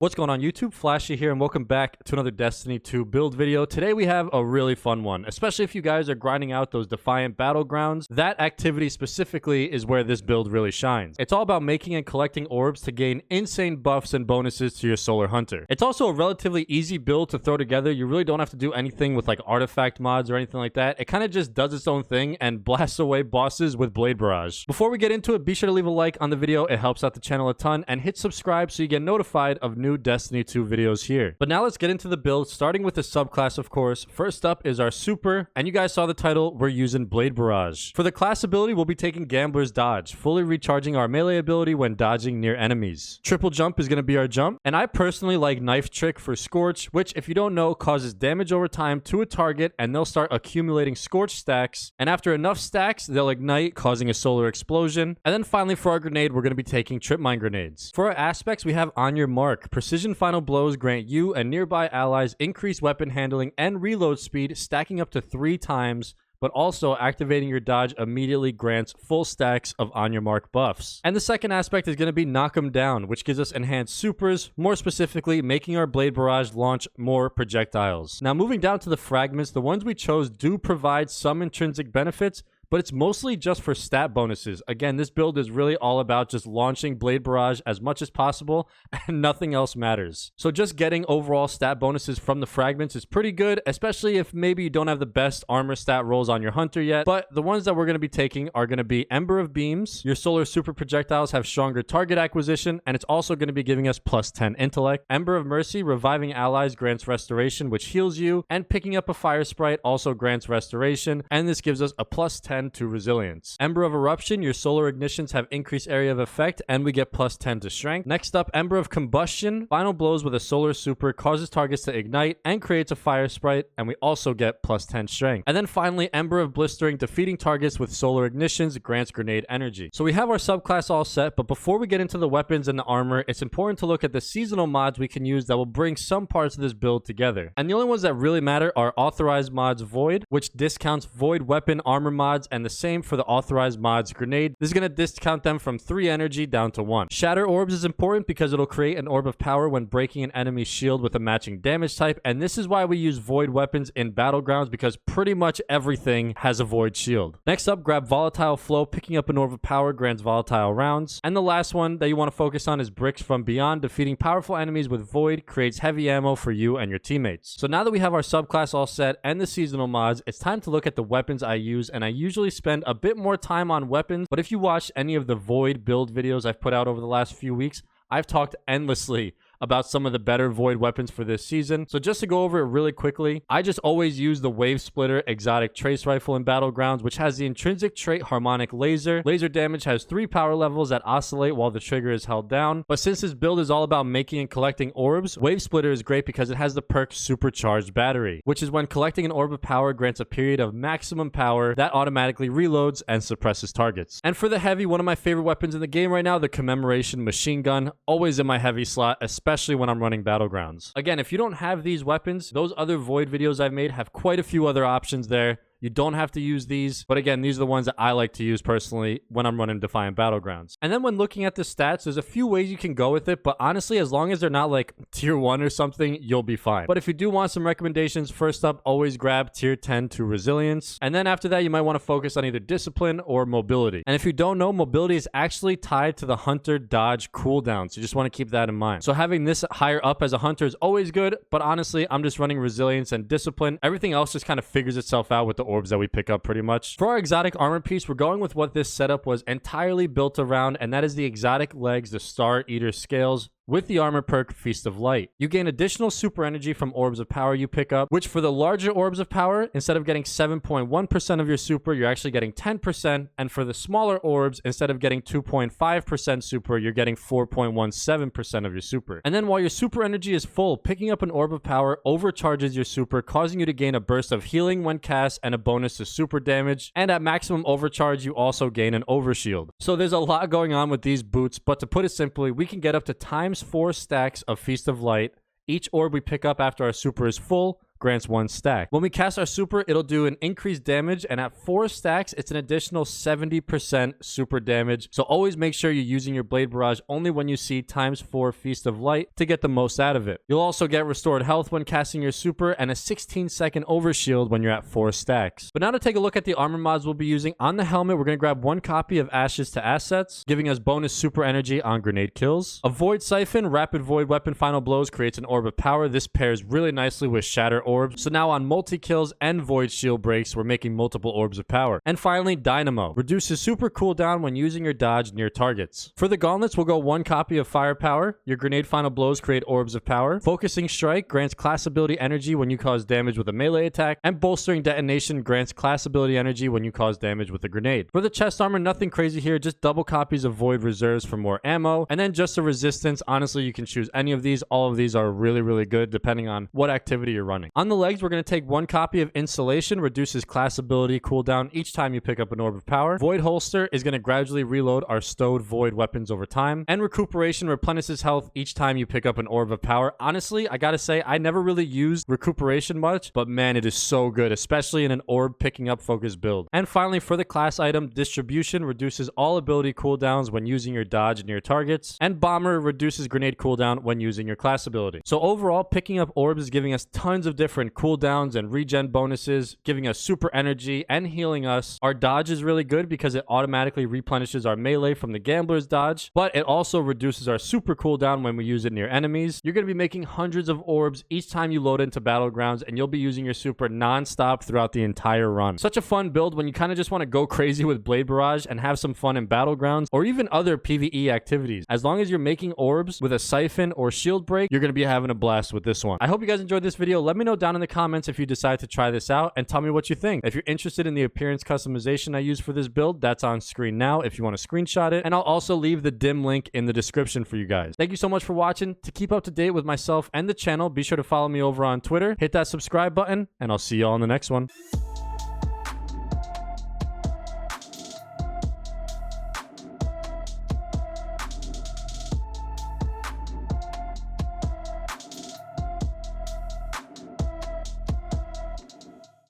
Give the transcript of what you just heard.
What's going on YouTube? Flashy here and welcome back to another Destiny 2 build video. Today we have a really fun one, especially if you guys are grinding out those Defiant Battlegrounds. That activity specifically is where this build really shines. It's all about making and collecting orbs to gain insane buffs and bonuses to your Solar Hunter. It's also a relatively easy build to throw together. You really don't have to do anything with like artifact mods or anything like that. It kind of just does its own thing and blasts away bosses with Blade Barrage. Before we get into it, be sure to leave a like on the video. It helps out the channel a ton, and hit subscribe so you get notified of new Destiny 2 videos here. But now let's get into the build, starting with the subclass, of course. First up is our super, and you guys saw the title. We're using Blade Barrage. For the class ability, we'll be taking Gambler's Dodge, fully recharging our melee ability when dodging near enemies. Triple jump is going to be our jump, and I personally like Knife Trick for Scorch, which, if you don't know, causes damage over time to a target, and they'll start accumulating Scorch stacks, and after enough stacks, they'll ignite, causing a solar explosion. And then finally, for our grenade, we're going to be taking Trip Mine grenades. For our aspects, we have On Your Mark. Precision final blows grant you and nearby allies increased weapon handling and reload speed, stacking up to 3 times, but also activating your dodge immediately grants full stacks of On Your Mark buffs. And the second aspect is going to be Knock 'em Down, which gives us enhanced supers, more specifically making our Blade Barrage launch more projectiles. Now moving down to the fragments, the ones we chose do provide some intrinsic benefits, but it's mostly just for stat bonuses. Again, this build is really all about just launching Blade Barrage as much as possible, and nothing else matters. So just getting overall stat bonuses from the fragments is pretty good, especially if maybe you don't have the best armor stat rolls on your hunter yet. But the ones that we're going to be taking are going to be Ember of Beams. Your solar super projectiles have stronger target acquisition, and it's also going to be giving us plus 10 intellect. Ember of Mercy, reviving allies grants restoration, which heals you, and picking up a fire sprite also grants restoration, and this gives us a plus 10 to resilience. Ember of Eruption, your solar ignitions have increased area of effect, and we get plus 10 to strength. Next up, Ember of Combustion. Final blows with a solar super causes targets to ignite and creates a fire sprite, and we also get plus 10 strength. And then finally, Ember of Blistering, defeating targets with solar ignitions grants grenade energy. So we have our subclass all set, but before we get into the weapons and the armor, it's important to look at the seasonal mods we can use that will bring some parts of this build together. And the only ones that really matter are authorized mods Void, which discounts Void weapon armor mods, and the same for the authorized mods Grenade. This is going to discount them from 3 energy down to 1. Shatter Orbs is important because it'll create an orb of power when breaking an enemy's shield with a matching damage type, and this is why we use Void weapons in Battlegrounds, because pretty much everything has a Void shield. Next up, grab Volatile Flow. Picking up an orb of power grants volatile rounds. And the last one that you want to focus on is Bricks from Beyond. Defeating powerful enemies with Void creates heavy ammo for you and your teammates. So now that we have our subclass all set and the seasonal mods, it's time to look at the weapons I use, and I usually spend a bit more time on weapons, but if you watch any of the Void build videos I've put out over the last few weeks, I've talked endlessly about some of the better Void weapons for this season. So just to go over it really quickly, I just always use the Wave Splitter exotic trace rifle in Battlegrounds, which has the intrinsic trait Harmonic Laser. Laser damage has 3 power levels that oscillate while the trigger is held down. But since this build is all about making and collecting orbs, Wave Splitter is great because it has the perk Supercharged Battery, which is when collecting an orb of power grants a period of maximum power that automatically reloads and suppresses targets. And for the heavy, one of my favorite weapons in the game right now, the Commemoration Machine Gun, always in my heavy slot, especially when I'm running Battlegrounds. Again, if you don't have these weapons, those other Void videos I've made have quite a few other options there. You don't have to use these, but again, these are the ones that I like to use personally when I'm running Defiant Battlegrounds. And then when looking at the stats, there's a few ways you can go with it, but honestly, as long as they're not like tier 1 or something, you'll be fine. But if you do want some recommendations, first up, always grab tier 10 to resilience. And then after that, you might want to focus on either discipline or mobility. And if you don't know, mobility is actually tied to the hunter dodge cooldown, so you just want to keep that in mind. So having this higher up as a hunter is always good, but honestly, I'm just running resilience and discipline. Everything else just kind of figures itself out with the orbs that we pick up pretty much. For our exotic armor piece, we're going with what this setup was entirely built around, and that is the exotic legs, the Star Eater scales, with the armor perk Feast of Light. You gain additional super energy from orbs of power you pick up, which for the larger orbs of power, instead of getting 7.1% of your super, you're actually getting 10%, and for the smaller orbs, instead of getting 2.5% super, you're getting 4.17% of your super. And then while your super energy is full, picking up an orb of power overcharges your super, causing you to gain a burst of healing when cast and a bonus to super damage, and at maximum overcharge, you also gain an overshield. So there's a lot going on with these boots, but to put it simply, we can get up to times 4 stacks of Feast of Light. Each orb we pick up after our super is full grants 1 stack. When we cast our super, it'll do an increased damage, and at 4 stacks, it's an additional 70% super damage. So always make sure you're using your Blade Barrage only when you see ×4 Feast of Light to get the most out of it. You'll also get restored health when casting your super and a 16-second overshield when you're at 4 stacks. But now to take a look at the armor mods we'll be using. On the helmet, we're going to grab 1 copy of Ashes to Assets, giving us bonus super energy on grenade kills. A Void Siphon, Rapid Void Weapon Final Blows creates an Orb of Power. This pairs really nicely with Shatter Orbs. So now on multi-kills and Void Shield breaks, we're making multiple Orbs of Power. And finally, Dynamo. Reduces super cooldown when using your dodge near targets. For the gauntlets, we'll go 1 copy of Firepower. Your grenade final blows create Orbs of Power. Focusing Strike grants class ability energy when you cause damage with a melee attack. And Bolstering Detonation grants class ability energy when you cause damage with a grenade. For the chest armor, nothing crazy here, just double copies of Void Reserves for more ammo. And then just a resistance. Honestly, you can choose any of these. All of these are really, really good depending on what activity you're running. On the legs, we're going to take 1 copy of Insulation, reduces class ability cooldown each time you pick up an Orb of Power. Void Holster is going to gradually reload our stowed Void weapons over time. And Recuperation replenishes health each time you pick up an Orb of Power. Honestly, I gotta say, I never really used Recuperation much, but man, it is so good, especially in an Orb picking up focus build. And finally, for the class item, Distribution reduces all ability cooldowns when using your dodge near targets. And Bomber reduces grenade cooldown when using your class ability. So overall, picking up orbs is giving us tons of different cooldowns and regen bonuses, giving us super energy and healing us. Our dodge is really good because it automatically replenishes our melee from the gambler's dodge, but it also reduces our super cooldown when we use it near enemies. You're going to be making hundreds of orbs each time you load into Battlegrounds, and you'll be using your super non-stop throughout the entire run. Such a fun build when you kind of just want to go crazy with Blade Barrage and have some fun in Battlegrounds or even other PvE activities. As long as you're making orbs with a siphon or shield break, you're going to be having a blast with this one. I hope you guys enjoyed this video. Let me know down in the comments if you decide to try this out and tell me what you think. If you're interested in the appearance customization I use for this build, that's on screen now if you want to screenshot it. And I'll also leave the dim link in the description for you guys. Thank you so much for watching. To keep up to date with myself and the channel, be sure to follow me over on Twitter, hit that subscribe button, and I'll see you all in the next one.